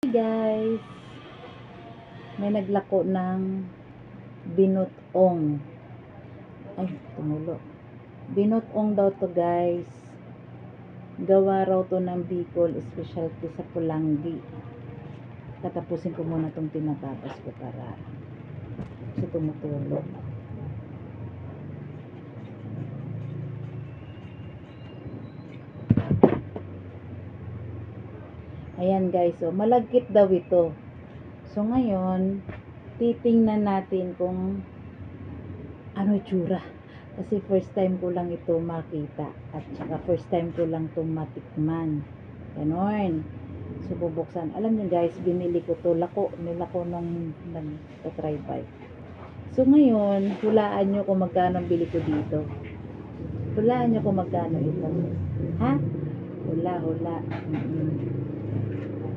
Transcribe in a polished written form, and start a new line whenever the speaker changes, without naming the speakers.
Guys, may naglako ng binutong. Ay, tumulo. Binutong daw to guys. Gawa raw to ng Bicol, specialty sa Pulangi. Tatapusin ko muna tong tinatapos ko para sa tumutulo. Ayan guys, so malagkit daw ito. So ngayon, titingnan natin kung ano itsura. Kasi first time ko lang ito makita. At saka first time ko lang ito matikman. Ganon. So bubuksan. Alam niyo guys, binili ko to. Nilako nung nag-try buy. So ngayon, hulaan nyo kung magkano bili ko dito. Hulaan nyo kung magkano ito. Ha? Hula.